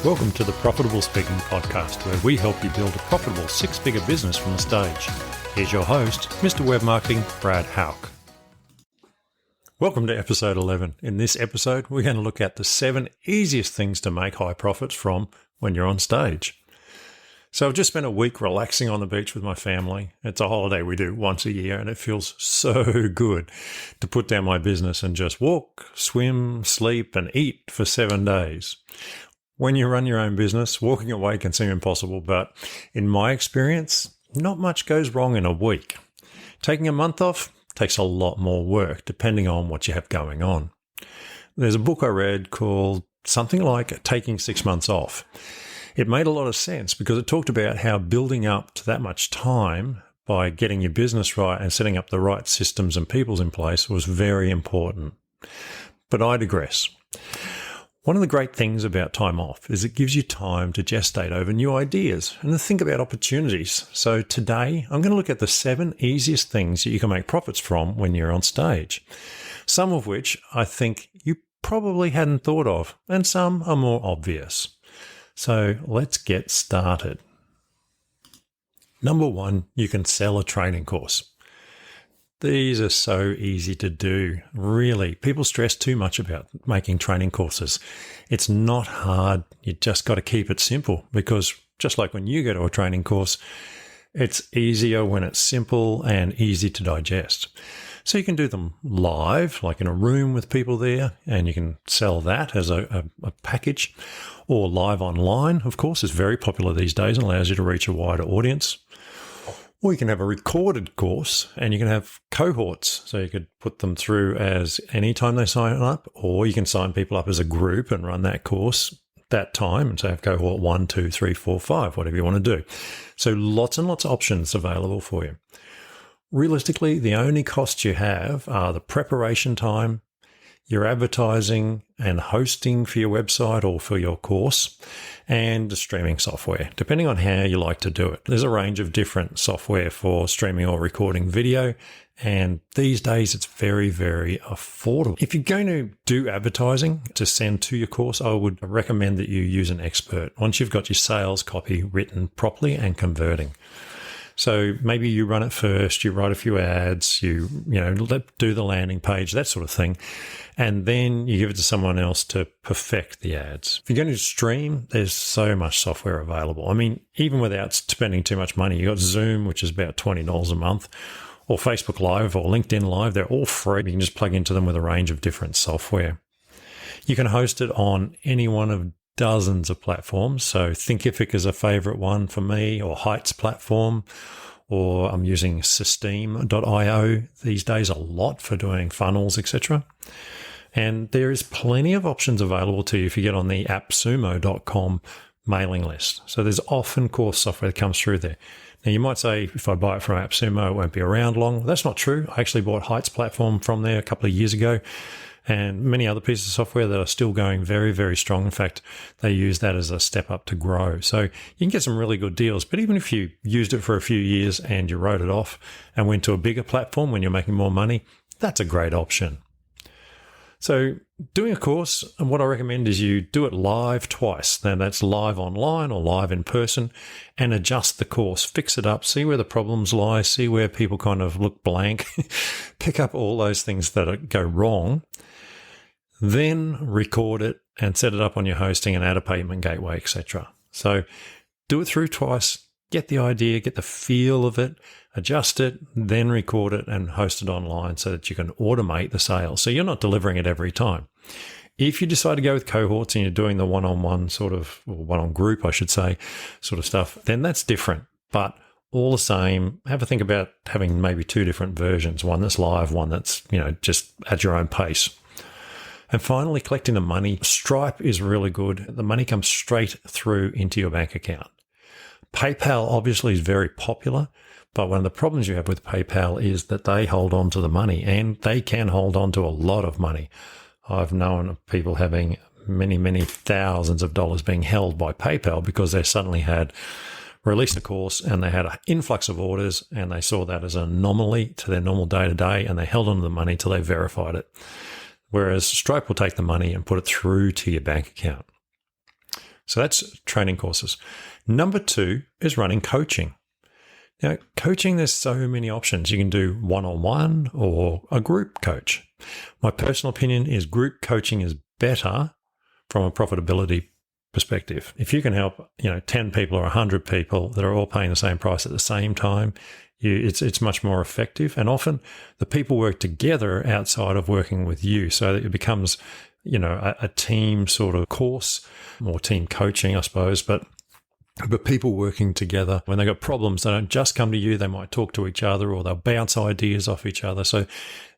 Welcome to the Profitable Speaking Podcast, where we help you build a profitable six-figure business from the stage. Here's your host, Mr. Web Marketing, Brad Hauck. Welcome to episode 11. In this episode, we're going to look at the 7 easiest things to make high profits from when you're on stage. So I've just spent a week relaxing on the beach with my family. It's a holiday we do once a year, and it feels so good to put down my business and just walk, swim, sleep, and eat for 7 days. When you run your own business, walking away can seem impossible, but in my experience, not much goes wrong in a week. Taking a month off takes a lot more work, depending on what you have going on. There's a book I read called something like Taking 6 Months Off. It made a lot of sense because it talked about how building up to that much time by getting your business right and setting up the right systems and peoples in place was very important. But I digress. One of the great things about time off is it gives you time to gestate over new ideas and to think about opportunities. So today, I'm going to look at the 7 easiest things that you can make profits from when you're on stage, some of which I think you probably hadn't thought of, and some are more obvious. So let's get started. Number 1, you can sell a training course. These are so easy to do. Really, people stress too much about making training courses. It's not hard. You just got to keep it simple because just like when you go to a training course, it's easier when it's simple and easy to digest. So you can do them live, like in a room with people there, and you can sell that as a package. Or live online, of course, is very popular these days and allows you to reach a wider audience. Or you can have a recorded course and you can have cohorts. So you could put them through as any time they sign up, or you can sign people up as a group and run that course that time and say have cohort 1, 2, 3, 4, 5, whatever you want to do. So lots and lots of options available for you. Realistically, the only costs you have are the preparation time, your advertising and hosting for your website or for your course, and the streaming software, depending on how you like to do it. There's a range of different software for streaming or recording video, and these days it's very, very affordable. If you're going to do advertising to send to your course, I would recommend that you use an expert once you've got your sales copy written properly and converting. So maybe you run it first, you write a few ads, you do the landing page, that sort of thing, and then you give it to someone else to perfect the ads. If you're going to stream, there's so much software available. I mean, even without spending too much money, you've got Zoom, which is about $20 a month, or Facebook Live or LinkedIn Live. They're all free. You can just plug into them with a range of different software. You can host it on any one of dozens of platforms. So Thinkific is a favorite one for me, or Heights platform, or I'm using Systeme.io these days a lot for doing funnels, etc. And there is plenty of options available to you if you get on the appsumo.com mailing list. So there's often course software that comes through there. Now you might say, if I buy it from AppSumo, it won't be around long. That's not true. I actually bought Heights platform from there a couple of years ago, and many other pieces of software that are still going very, very strong. In fact, they use that as a step up to grow. So you can get some really good deals. But even if you used it for a few years and you wrote it off and went to a bigger platform when you're making more money, that's a great option. So doing a course, and what I recommend is you do it live twice. Then that's live online or live in person, and adjust the course, fix it up, see where the problems lie, see where people kind of look blank, pick up all those things that go wrong. Then record it and set it up on your hosting and add a payment gateway, etc. So do it through twice, get the idea, get the feel of it, adjust it, then record it and host it online so that you can automate the sales. So you're not delivering it every time. If you decide to go with cohorts and you're doing the one-on-one sort of, or one-on group, I should say, sort of stuff, then that's different. But all the same, have a think about having maybe 2 different versions, one that's live, one that's, just at your own pace. And finally, collecting the money. Stripe is really good. The money comes straight through into your bank account. PayPal obviously is very popular, but one of the problems you have with PayPal is that they hold on to the money, and they can hold on to a lot of money. I've known of people having many, many thousands of dollars being held by PayPal because they suddenly had released a course and they had an influx of orders, and they saw that as an anomaly to their normal day-to-day, and they held on to the money till they verified it. Whereas Stripe will take the money and put it through to your bank account. So that's training courses. Number 2 is running coaching. Now, coaching, there's so many options. You can do one-on-one or a group coach. My personal opinion is group coaching is better from a profitability perspective. If you can help, 10 people or 100 people that are all paying the same price at the same time, it's much more effective. And often the people work together outside of working with you, so that it becomes, a team sort of course, or team coaching, I suppose. But people working together, when they've got problems, they don't just come to you. They might talk to each other, or they'll bounce ideas off each other. So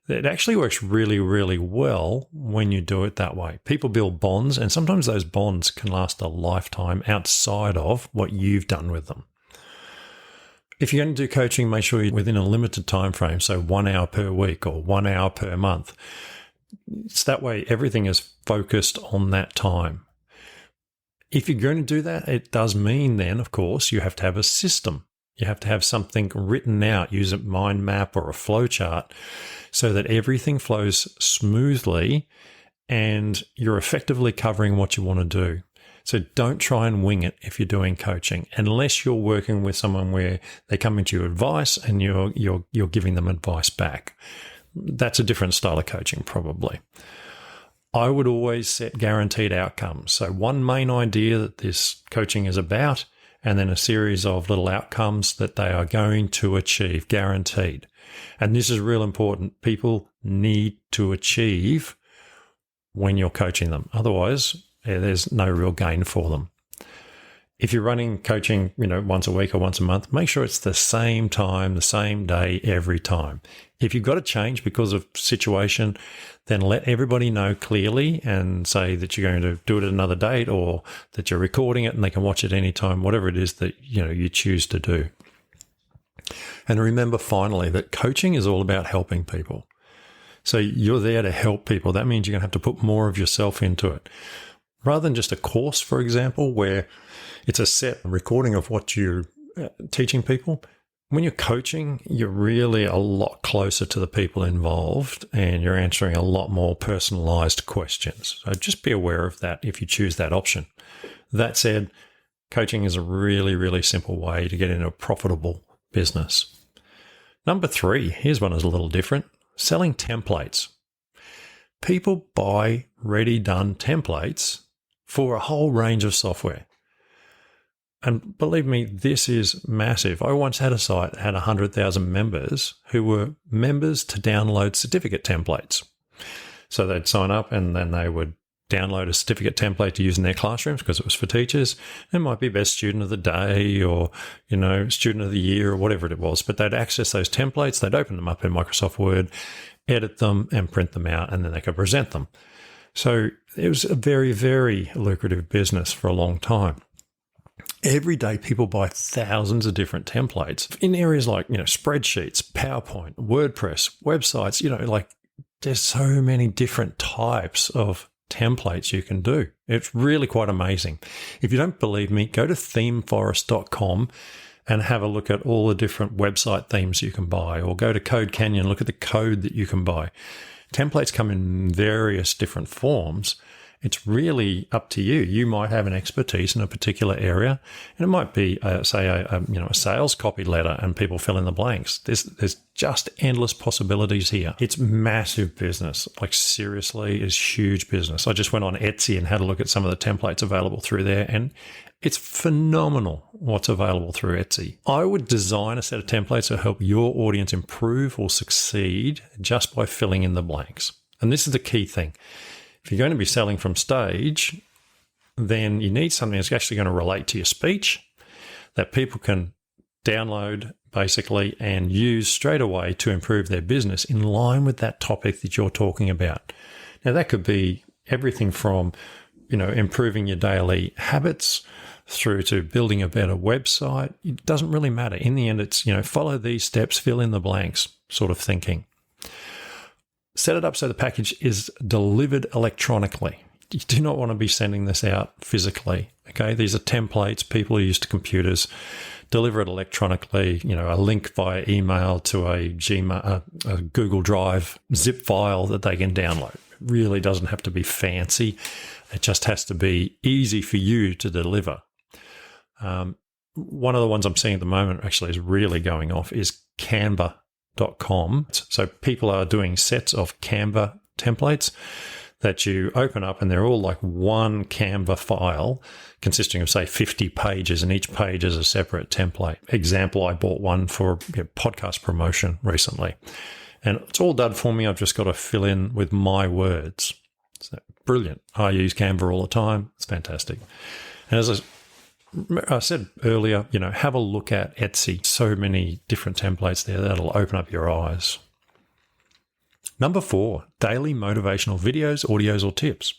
it actually works really, really well when you do it that way. People build bonds, and sometimes those bonds can last a lifetime outside of what you've done with them. If you're going to do coaching, make sure you're within a limited time frame, so 1 hour per week or 1 hour per month. It's that way everything is focused on that time. If you're going to do that, it does mean then, of course, you have to have a system. You have to have something written out, use a mind map or a flow chart, so that everything flows smoothly and you're effectively covering what you want to do. So don't try and wing it if you're doing coaching, unless you're working with someone where they come into your advice and you're giving them advice back. That's a different style of coaching, probably. I would always set guaranteed outcomes. So one main idea that this coaching is about, and then a series of little outcomes that they are going to achieve, guaranteed. And this is real important. People need to achieve when you're coaching them. Otherwise, there's no real gain for them. If you're running coaching, once a week or once a month, make sure it's the same time, the same day, every time. If you've got to change because of situation, then let everybody know clearly and say that you're going to do it at another date, or that you're recording it and they can watch it anytime, whatever it is that you choose to do. And remember finally that coaching is all about helping people. So you're there to help people. That means you're going to have to put more of yourself into it. Rather than just a course, for example, where it's a set recording of what you're teaching people. When you're coaching, you're really a lot closer to the people involved, and you're answering a lot more personalized questions. So just be aware of that if you choose that option. That said, coaching is a really, really simple way to get into a profitable business. Number 3, here's one that's a little different: selling templates. People buy ready-done templates for a whole range of software. And believe me, this is massive. I once had a site that had 100,000 members who were members to download certificate templates. So they'd sign up and then they would download a certificate template to use in their classrooms because it was for teachers. It might be best student of the day or, student of the year or whatever it was. But they'd access those templates, they'd open them up in Microsoft Word, edit them and print them out, and then they could present them. So it was a very, very lucrative business for a long time. Every day, people buy thousands of different templates in areas like, spreadsheets, PowerPoint, WordPress, websites, there's so many different types of templates you can do. It's really quite amazing. If you don't believe me, go to themeforest.com and have a look at all the different website themes you can buy, or go to Code Canyon, look at the code that you can buy. Templates come in various different forms. It's really up to you. You might have an expertise in a particular area, and it might be, a sales copy letter, and people fill in the blanks. There's just endless possibilities here. It's massive business. Seriously, it's huge business. I just went on Etsy and had a look at some of the templates available through there, and it's phenomenal what's available through Etsy. I would design a set of templates to help your audience improve or succeed just by filling in the blanks. And this is the key thing. If you're going to be selling from stage, then you need something that's actually going to relate to your speech, that people can download basically and use straight away to improve their business in line with that topic that you're talking about. Now, that could be everything from, improving your daily habits through to building a better website. It doesn't really matter. In the end, it's, follow these steps, fill in the blanks sort of thinking. Set it up so the package is delivered electronically. You do not want to be sending this out physically. Okay, these are templates. People are used to computers. Deliver it electronically. A link via email to a Google Drive zip file that they can download. It really doesn't have to be fancy. It just has to be easy for you to deliver. One of the ones I'm seeing at the moment actually is really going off is Canva.com. So people are doing sets of Canva templates that you open up, and they're all like one Canva file consisting of, say, 50 pages, and each page is a separate template. Example, I bought one for podcast promotion recently, and it's all done for me. I've just got to fill in with my words. So brilliant. I use Canva all the time. It's fantastic. And as I said earlier, have a look at Etsy. So many different templates there that'll open up your eyes. Number 4, daily motivational videos, audios, or tips.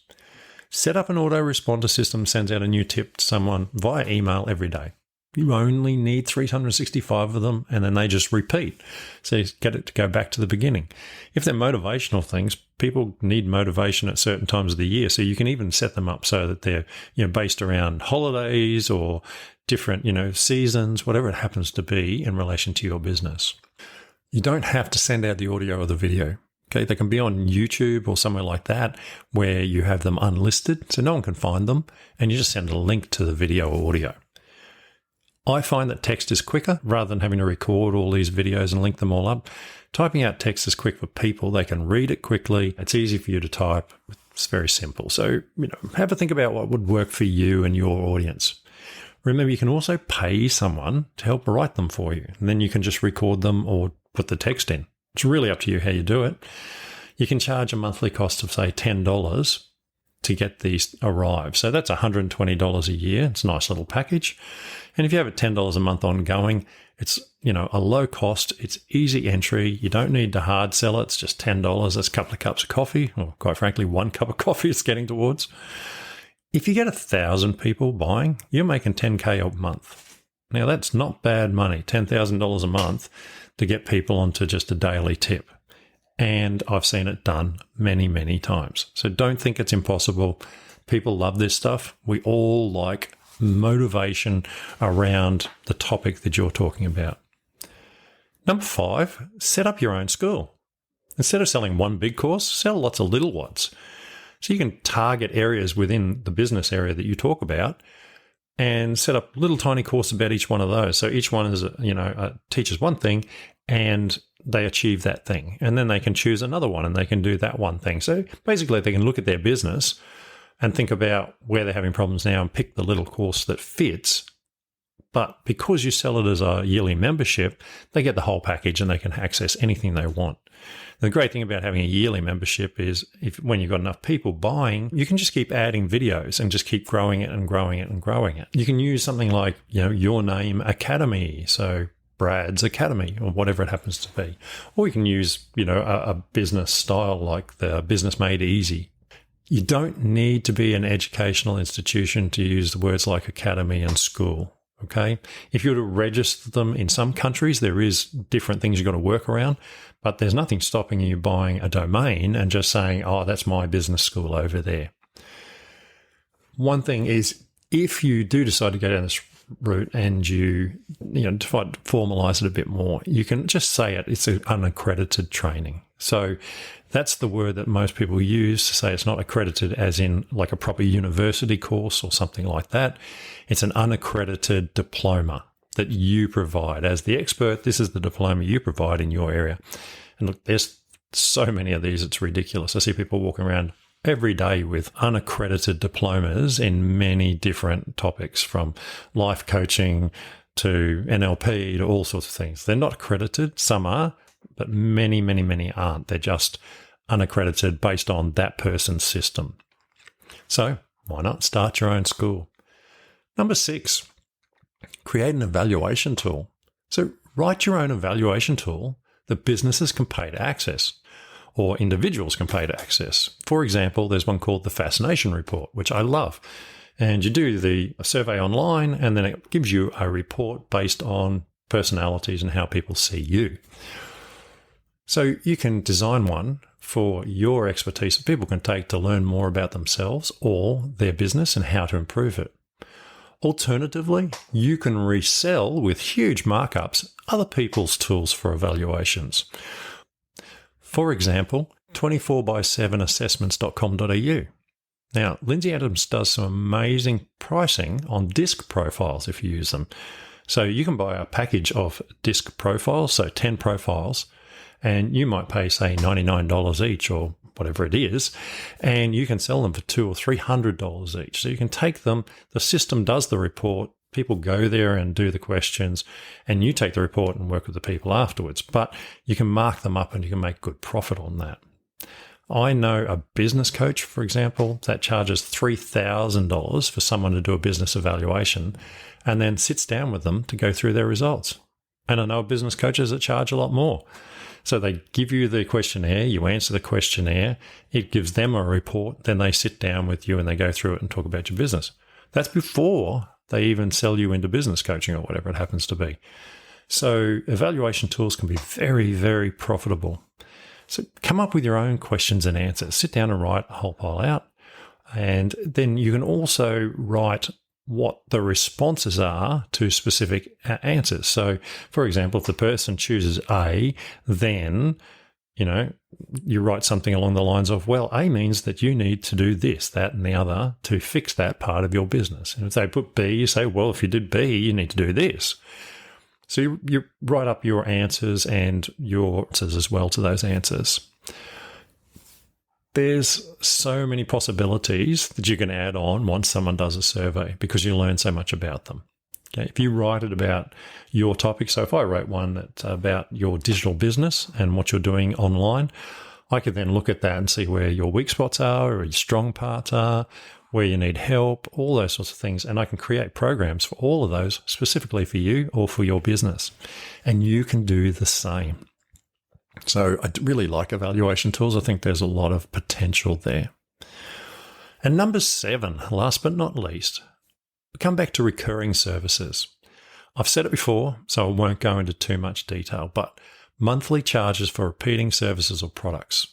Set up an autoresponder system, sends out a new tip to someone via email every day. You only need 365 of them, and then they just repeat. So you get it to go back to the beginning. If they're motivational things, people need motivation at certain times of the year. So you can even set them up so that they're based around holidays or different seasons, whatever it happens to be in relation to your business. You don't have to send out the audio or the video. Okay, they can be on YouTube or somewhere like that where you have them unlisted so no one can find them, and you just send a link to the video or audio. I find that text is quicker rather than having to record all these videos and link them all up. Typing out text is quick for people. They can read it quickly. It's easy for you to type. It's very simple. So, have a think about what would work for you and your audience. Remember, you can also pay someone to help write them for you, and then you can just record them or put the text in. It's really up to you how you do it. You can charge a monthly cost of, say, $10 to get these arrive. So that's $120 a year. It's a nice little package. And if you have it $10 a month ongoing, it's, a low cost. It's easy entry. You don't need to hard sell it. It's just $10. That's a couple of cups of coffee, or quite frankly, 1 cup of coffee it's getting towards. If you get 1,000 people buying, you're making $10K a month. Now, that's not bad money, $10,000 a month to get people onto just a daily tip. And I've seen it done many, many times. So don't think it's impossible. People love this stuff. We all like motivation around the topic that you're talking about. Number 5, set up your own school. Instead of selling one big course, sell lots of little ones. So you can target areas within the business area that you talk about and set up little tiny courses about each one of those. So each one is, teaches one thing and they achieve that thing. And then they can choose another one and they can do that one thing. So basically they can look at their business and think about where they're having problems now and pick the little course that fits. But because you sell it as a yearly membership, they get the whole package and they can access anything they want. The great thing about having a yearly membership is when you've got enough people buying, you can just keep adding videos and just keep growing it and growing it and growing it. You can use something like, Your Name Academy. So Brad's Academy or whatever it happens to be. Or you can use, a business style like the Business Made Easy. You don't need to be an educational institution to use the words like academy and school. Okay. If you were to register them in some countries, there is different things you've got to work around, but there's nothing stopping you buying a domain and just saying, oh, that's my business school over there. One thing is, if you do decide to go down this route and you try to formalize it a bit more, you can just say it's an unaccredited training. So that's the word that most people use to say it's not accredited as in like a proper university course or something like that. It's an unaccredited diploma that you provide. As the expert, this is the diploma you provide in your area. And look, there's so many of these, it's ridiculous. I see people walking around every day with unaccredited diplomas in many different topics, from life coaching to NLP to all sorts of things. They're not accredited. Some are, but many, many, many aren't. They're just unaccredited based on that person's system. So why not start your own school? Number 6, create an evaluation tool. So write your own evaluation tool that businesses can pay to access, or individuals can pay to access. For example, there's one called the Fascination Report, which I love. And you do the survey online, and then it gives you a report based on personalities and how people see you. So you can design one for your expertise that people can take to learn more about themselves or their business and how to improve it. Alternatively, you can resell with huge markups other people's tools for evaluations. For example, 24x7assessments.com.au. Now, Lindsay Adams does some amazing pricing on disc profiles if you use them. So you can buy a package of disc profiles, so 10 profiles, and you might pay, say, $99 each or whatever it is, and you can sell them for $200 or $300 each. So you can take them, the system does the report, people go there and do the questions, and you take the report and work with the people afterwards. But you can mark them up and you can make good profit on that. I know a business coach, for example, that charges $3,000 for someone to do a business evaluation and then sits down with them to go through their results. And I know business coaches that charge a lot more. So they give you the questionnaire, you answer the questionnaire, it gives them a report, then they sit down with you and they go through it and talk about your business. That's before they even sell you into business coaching or whatever it happens to be. So evaluation tools can be very, very profitable. So come up with your own questions and answers. Sit down and write a whole pile out. And then you can also write what the responses are to specific answers. So, for example, if the person chooses A, then, you write something along the lines of, well, A means that you need to do this, that, and the other to fix that part of your business. And if they put B, you say, well, if you did B, you need to do this. So you write up your answers and your answers as well to those answers. There's so many possibilities that you can add on once someone does a survey because you learn so much about them. Okay, if you write it about your topic, so if I wrote one that's about your digital business and what you're doing online, I could then look at that and see where your weak spots are or your strong parts are, where you need help, all those sorts of things. And I can create programs for all of those specifically for you or for your business. And you can do the same. So I really like evaluation tools. I think there's a lot of potential there. And number 7, last but not least, come back to recurring services. I've said it before, so I won't go into too much detail, but monthly charges for repeating services or products.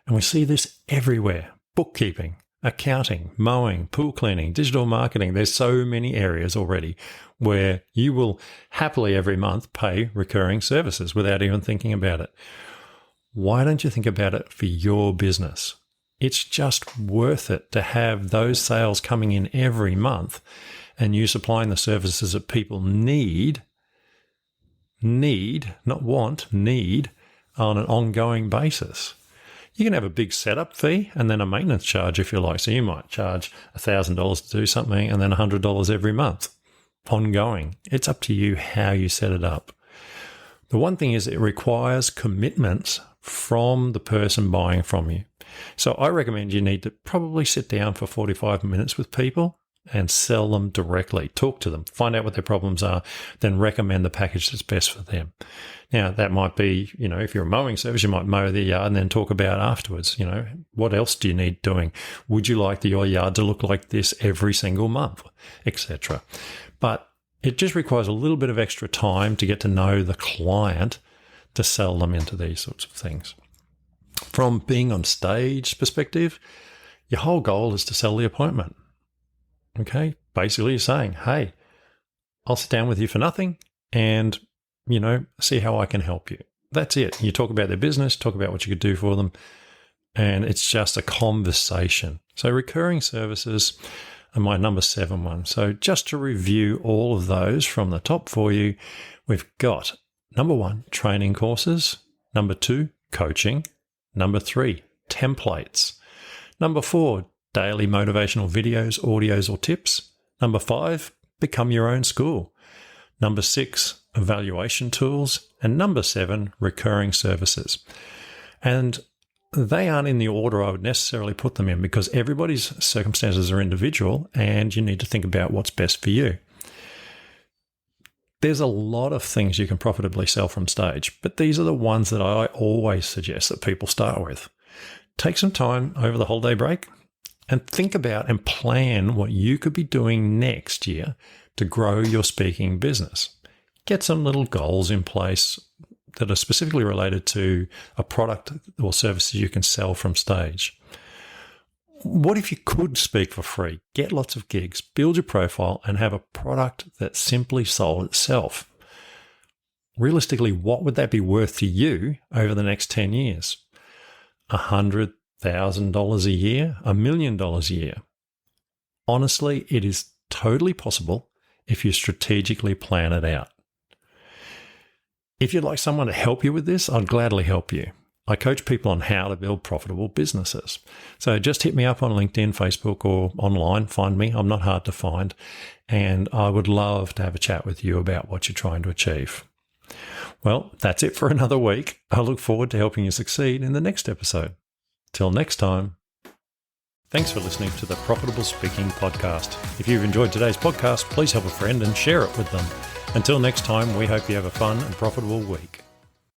And we see this everywhere. Bookkeeping, accounting, mowing, pool cleaning, digital marketing. There's so many areas already where you will happily every month pay recurring services without even thinking about it. Why don't you think about it for your business? It's just worth it to have those sales coming in every month and you supplying the services that people need, not want, need on an ongoing basis. You can have a big setup fee and then a maintenance charge if you like. So you might charge $1,000 to do something and then $100 every month, ongoing. It's up to you how you set it up. The one thing is it requires commitments from the person buying from you. So I recommend you need to probably sit down for 45 minutes with people and sell them directly. Talk to them, find out what their problems are, then recommend the package that's best for them. Now, that might be, if you're a mowing service, you might mow their yard and then talk about afterwards, what else do you need doing? Would you like your yard to look like this every single month, etc.? But it just requires a little bit of extra time to get to know the client to sell them into these sorts of things. From being on stage perspective, your whole goal is to sell the appointment. Okay? Basically, you're saying, hey, I'll sit down with you for nothing and, see how I can help you. That's it. You talk about their business, talk about what you could do for them, and it's just a conversation. So recurring services are my number 7 one. So just to review all of those from the top for you, we've got number 1, training courses. Number 2, coaching. Number 3, templates. Number 4, daily motivational videos, audios, or tips. Number 5, become your own school. Number 6, evaluation tools. And number 7, recurring services. And they aren't in the order I would necessarily put them in because everybody's circumstances are individual and you need to think about what's best for you. There's a lot of things you can profitably sell from stage, but these are the ones that I always suggest that people start with. Take some time over the holiday break and think about and plan what you could be doing next year to grow your speaking business. Get some little goals in place that are specifically related to a product or services you can sell from stage. What if you could speak for free, get lots of gigs, build your profile, and have a product that simply sold itself? Realistically, what would that be worth to you over the next 10 years? $100,000, $1,000 a year, $1 million a year. Honestly, it is totally possible if you strategically plan it out. If you'd like someone to help you with this, I'd gladly help you. I coach people on how to build profitable businesses. So just hit me up on LinkedIn, Facebook, or online. Find me. I'm not hard to find. And I would love to have a chat with you about what you're trying to achieve. Well, that's it for another week. I look forward to helping you succeed in the next episode. Till next time. Thanks for listening to the Profitable Speaking Podcast. If you've enjoyed today's podcast, please help a friend and share it with them. Until next time, we hope you have a fun and profitable week.